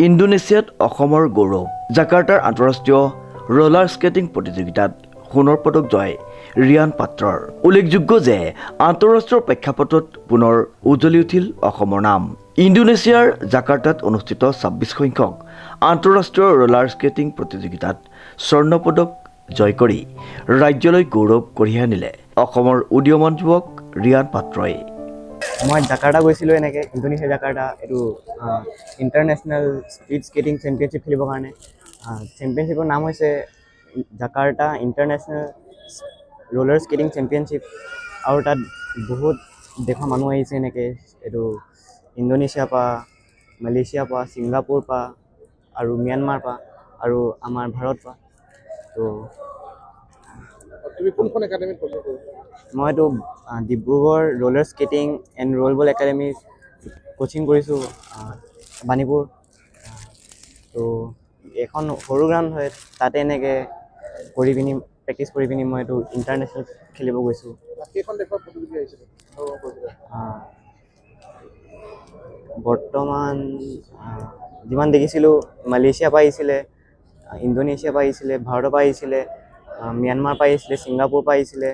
ইণ্ডোনেছিয়াত অসমৰ গৌৰৱ জাকাৰ্টাৰ আন্তঃৰাষ্ট্ৰীয় ৰোলাৰ স্কেটিং প্ৰতিযোগিতাত সোণৰ পদক জয় ৰিয়ান পাত্ৰৰ। উল্লেখযোগ্য যে আন্তঃৰাষ্ট্ৰীয় প্ৰেক্ষাপটত পুনৰ উজ্বলি উঠিল অসমৰ নাম। ইণ্ডোনেছিয়াৰ জাকাৰ্টাত অনুষ্ঠিত ২৬ সংখ্যক আন্তঃৰাষ্ট্ৰীয় ৰোলাৰ স্কেটিং প্ৰতিযোগিতাত স্বৰ্ণ পদক জয় কৰি ৰাজ্যলৈ গৌৰৱ কঢ়িয়াই আনিলে অসমৰ উদীয়মান যুৱক ৰিয়ান পাত্ৰই। মই জাকাৰ্টা গৈছিলোঁ এনেকৈ ইণ্ডোনেছিয়া জাকাৰ্টা এইটো ইণ্টাৰনেশ্যনেল স্পীড স্কেটিং চেম্পিয়নশ্বিপ খেলিবৰ কাৰণে। চেম্পিয়নশ্বিপৰ নাম হৈছে Jakarta international roller skating championship. আৰু তাত বহুত দেশৰ মানুহ আহিছে এনেকৈ এইটো ইণ্ডোনেছিয়াৰ পৰা, মালয়েছিয়াৰ পৰা, ছিংগাপুৰ পৰা আৰু ম্যানমাৰ পৰা আৰু আমাৰ ভাৰত পৰা। তো তুমি কোনখন একাডেমিত কোচিং কৰিছা? মইতো Dibrugarh roller skating and roll ball একাডেমিত কোচিং কৰিছোঁ বাণীপুৰ। তো এখন সৰু গ্ৰাউণ্ড হয়, তাতে এনেকৈ কৰি পিনি প্ৰেক্টিছ কৰি পিনি মই এইটো ইণ্টাৰনেশ্যনেল খেলিব গৈছোঁ। কেইখন দেশৰ প্ৰতিযোগী আহিছিলে? বৰ্তমান যিমান দেখিছিলোঁ মালয়েছিয়াৰ পৰা আহিছিলে, ইণ্ডোনেছিয়াৰ পৰা আহিছিলে, ভাৰতৰ পৰা আহিছিলে, ম্যানমাৰ পৰা আহিছিলে, ছিংগাপুৰ পৰা আহিছিলে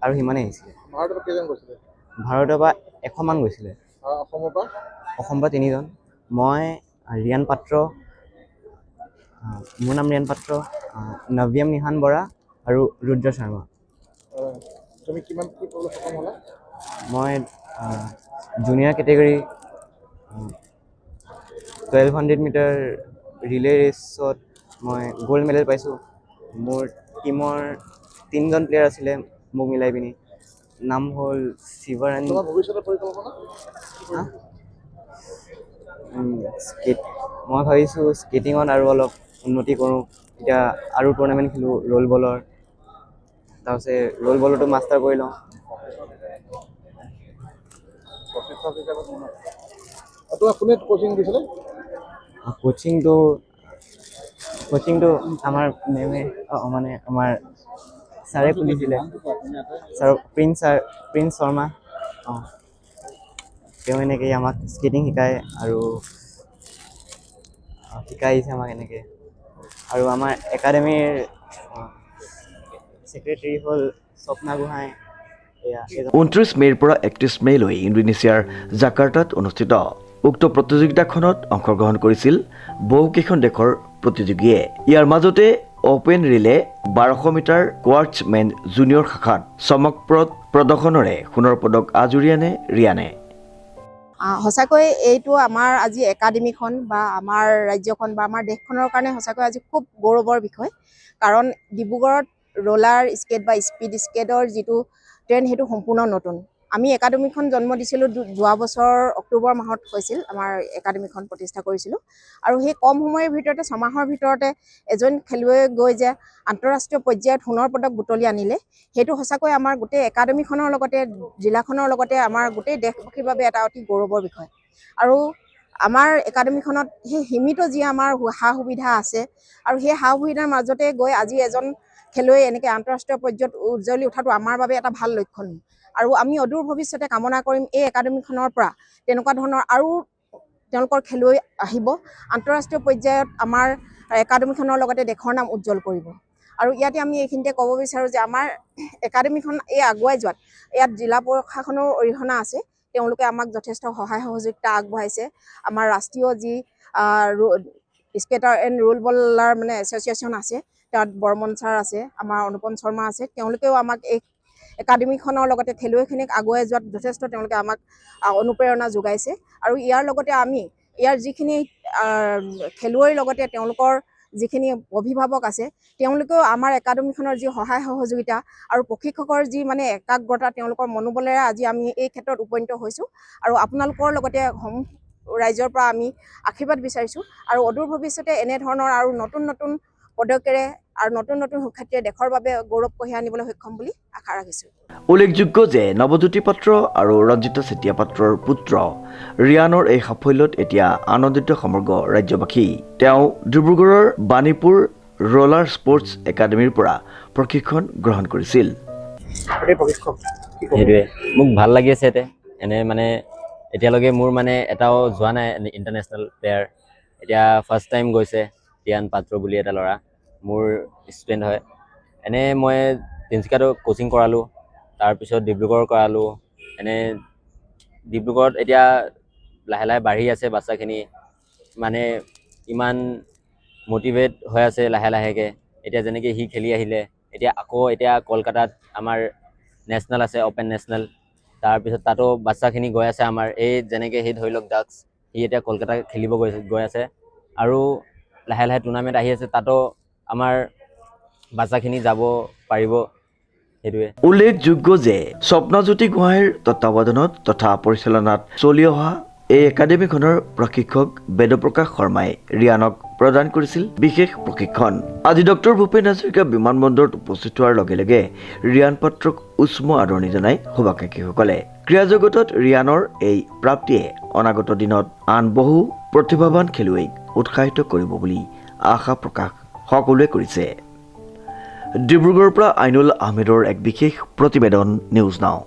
আৰু সিমানেই আহিছিলে। ভাৰতৰ পৰা কেইজন গৈছিলে? ভাৰতৰ পৰা ১০০ মান গৈছিলে। অসমৰ পৰা? অসমৰ পৰা ৩জন। মই ৰিয়ান পাত্ৰ, মোৰ নাম ৰিয়ান পাত্ৰ, নব্যম নিহান বৰা আৰু ৰুদ্ৰ শৰ্মা। তুমি কিমান কি কৰিবলৈ সক্ষম হ'লা? মই জুনিয়ৰ কেটেগৰী 1200 মিটাৰ ৰিলে ৰেচত মই গ'ল্ড মেডেল পাইছোঁ। মোৰ টীমৰ 3জন প্লেয়াৰ আছিলে মোক মিলাই পিনি। নাম হ'ল শিৱৰাণ। তোমাৰ ভৱিষ্যতৰ পৰিকল্পনা? মই ভাবিছোঁ স্কেটিঙত আৰু অলপ উন্নতি কৰোঁ, এতিয়া আৰু টুৰ্ণামেণ্ট খেলোঁ ৰোল বলৰ। তাৰপিছত ৰোল বলতো মাষ্টাৰ কৰি লওঁ। তোমাক কোনে কোচিং দিছিলে? কোচিংটো আমাৰ মেমে মানে আমাৰ ছাৰে খুলিছিলে, ছাৰ প্ৰিন্স শৰ্মা। তেওঁ এনেকৈ আমাক স্কেটিং শিকায় আৰু শিকাই আহিছে আমাক এনেকৈ। আৰু আমাৰ একাডেমীৰ ছেক্ৰেটাৰী হ'ল স্বপ্না গোহাঁই। ২৯ মে'ৰ পৰা ৩১ মে'লৈ ইণ্ডোনেছিয়াৰ জাকাৰ্টাত অনুষ্ঠিত উক্ত প্ৰতিযোগিতাখনত অংশগ্ৰহণ কৰিছিল বহুকেইখন দেশৰ প্ৰতিযোগীয়ে। ইয়াৰ মাজতে অ'পেন ৰিলে ১২০০ মিটাৰ কোৱাৰ্টছমেন জুনিয়ৰ শাখাত চমকপ্ৰদ প্ৰদৰ্শনেৰে সোণৰ পদক আজুৰি আনে ৰিয়ানে। সঁচাকৈ এইটো আমাৰ আজি একাডেমীখন বা আমাৰ ৰাজ্যখন বা আমাৰ দেশখনৰ কাৰণে সঁচাকৈ আজি খুব গৌৰৱৰ বিষয়। কাৰণ ডিব্ৰুগড়ত ৰোলাৰ স্কেট বা স্পীড স্কেটৰ যিটো ট্ৰেণ্ড সেইটো সম্পূৰ্ণ নতুন। আমি একাডেমীখন জন্ম দিছিলোঁ যোৱা বছৰ অক্টোবৰ মাহত হৈছিল, আমাৰ একাডেমীখন প্ৰতিষ্ঠা কৰিছিলোঁ। আৰু সেই কম সময়ৰ ভিতৰতে 6 মাহৰ ভিতৰতে এজন খেলুৱৈ গৈ যে আন্তঃৰাষ্ট্ৰীয় পৰ্যায়ত সোণৰ পদক বুটলি আনিলে, সেইটো সঁচাকৈ আমাৰ গোটেই একাডেমীখনৰ লগতে জিলাখনৰ লগতে আমাৰ গোটেই দেশবাসীৰ বাবে এটা অতি গৌৰৱৰ বিষয়। আৰু আমাৰ একাডেমীখনত সেই সীমিত যি আমাৰ সা সুবিধা আছে আৰু সেই সা সুবিধাৰ মাজতে গৈ আজি এজন খেলুৱৈ এনেকৈ আন্তঃৰাষ্ট্ৰীয় পৰ্যায়ত উজ্জ্বলি উঠাটো আমাৰ বাবে এটা ভাল লক্ষণ। আৰু আমি অদূৰ ভৱিষ্যতে কামনা কৰিম এই একাডেমীখনৰ পৰা তেনেকুৱা ধৰণৰ আৰু তেওঁলোকৰ খেলুৱৈ আহিব, আন্তঃৰাষ্ট্ৰীয় পৰ্যায়ত আমাৰ একাডেমীখনৰ লগতে দেশৰ নাম উজ্জ্বল কৰিব। আৰু ইয়াতে আমি এইখিনিতে ক'ব বিচাৰোঁ যে আমাৰ একাডেমীখন এই আগুৱাই যোৱাত ইয়াত জিলা প্ৰশাসনৰ অৰিহণা আছে। তেওঁলোকে আমাক যথেষ্ট সহায় সহযোগিতা আগবঢ়াইছে। আমাৰ ৰাষ্ট্ৰীয় যি স্কেটাৰ এণ্ড ৰোল বলাৰ মানে এছ'চিয়েশ্যন আছে, তাত বৰ্মন ছাৰ আছে, আমাৰ অনুপম শৰ্মা আছে, তেওঁলোকেও আমাক এই একাডেমীখনৰ লগতে খেলুৱৈখিনিক আগুৱাই যোৱাত যথেষ্ট তেওঁলোকে আমাক অনুপ্ৰেৰণা যোগাইছে। আৰু ইয়াৰ লগতে আমি ইয়াৰ যিখিনি খেলুৱৈৰ লগতে তেওঁলোকৰ যিখিনি অভিভাৱক আছে, তেওঁলোকেও আমাৰ একাডেমীখনৰ যি সহায় সহযোগিতা আৰু প্ৰশিক্ষকৰ যি মানে একাগ্ৰতা, তেওঁলোকৰ মনোবলেৰে আজি আমি এই ক্ষেত্ৰত উপনীত হৈছোঁ। আৰু আপোনালোকৰ লগতে ৰাইজৰ পৰা আমি আশীৰ্বাদ বিচাৰিছোঁ। আৰু অদূৰ ভৱিষ্যতে এনেধৰণৰ আৰু নতুন নতুন পদকেৰে আৰু নতুন নতুন সুখ্যাতিৰে দেশৰ বাবে গৌৰৱ কঢ়িয়াই আনিবলৈ সক্ষম বুলি আশা ৰাখিছোঁ। উল্লেখযোগ্য যে নৱজ্যোতি পাত্ৰ আৰু ৰঞ্জিতা চেতিয়া পাত্ৰৰ পুত্ৰ ৰিয়ানৰ এই সাফল্যত এতিয়া আনন্দিত সমগ্ৰ ৰাজ্যবাসী। তেওঁ ডিব্ৰুগড়ৰ বাণীপুৰ ৰোলাৰ স্পৰ্টছ একাডেমীৰ পৰা প্ৰশিক্ষণ গ্ৰহণ কৰিছিল। সেইটোৱে মোক ভাল লাগি আছে এনে মানে এতিয়ালৈকে মোৰ মানে এটাও যোৱা নাই ইণ্টাৰনেশ্যনেল প্লেয়াৰ। এতিয়া ফাৰ্ষ্ট টাইম গৈছে ৰিয়ান পাত্ৰ বুলি এটা ল'ৰা, মোৰ ষ্টুডেণ্ট হয়। এনে মই তিনিচুকীয়াতো কোচিং কৰালোঁ, তাৰপিছত ডিব্ৰুগড় কৰালোঁ। এনে ডিব্ৰুগড়ত এতিয়া লাহে লাহে বাঢ়ি আছে বাচ্চাখিনি, মানে ইমান মটিভেট হৈ আছে লাহে লাহেকৈ। এতিয়া যেনেকৈ সি খেলি আহিলে, এতিয়া কলকাতাত আমাৰ নেশ্যনেল আছে, অ'পেন নেশ্যনেল। তাৰপিছত তাতো বাচ্চাখিনি গৈ আছে আমাৰ, এই যেনেকৈ সি ধৰি লওক ডাক্স, সি এতিয়া কলকাতা খেলিব গৈ আছে। আৰু লাহে লাহে টুৰ্ণামেণ্ট আহি আছে, তাতো আমাৰ বাচ্চাখিনি যাব পাৰিব, সেইটোৱে। উল্লেখযোগ্য যে স্বপ্নজ্যোতি গোহাঁইৰ তত্বাৱধানত তথা পৰিচালনাত চলি অহা এই একাডেমীখনৰ প্ৰশিক্ষক বেদপ্ৰকাশ শৰ্মাই ৰিয়ানক প্ৰদান কৰিছিল বিশেষ প্ৰশিক্ষণ। আজি ডক্টৰ ভূপেন হাজৰিকা বিমানবন্দৰত উপস্থিত হোৱাৰ লগে লগে ৰিয়ান পাত্ৰক উষ্ম আদৰণি জনাই শুভাকাংক্ষীসকলে। ক্ৰীড়া জগতত ৰিয়ানৰ এই প্ৰাপ্তিয়ে অনাগত দিনত আন বহু প্ৰতিভাৱান খেলুৱৈক উৎসাহিত কৰিব বুলি আশা প্ৰকাশ সকলোৱে কৰিছে। ডিব্ৰুগড়ৰ পৰা আইনুল আহমেদৰ এক বিশেষ প্ৰতিবেদন, নিউজ নাও।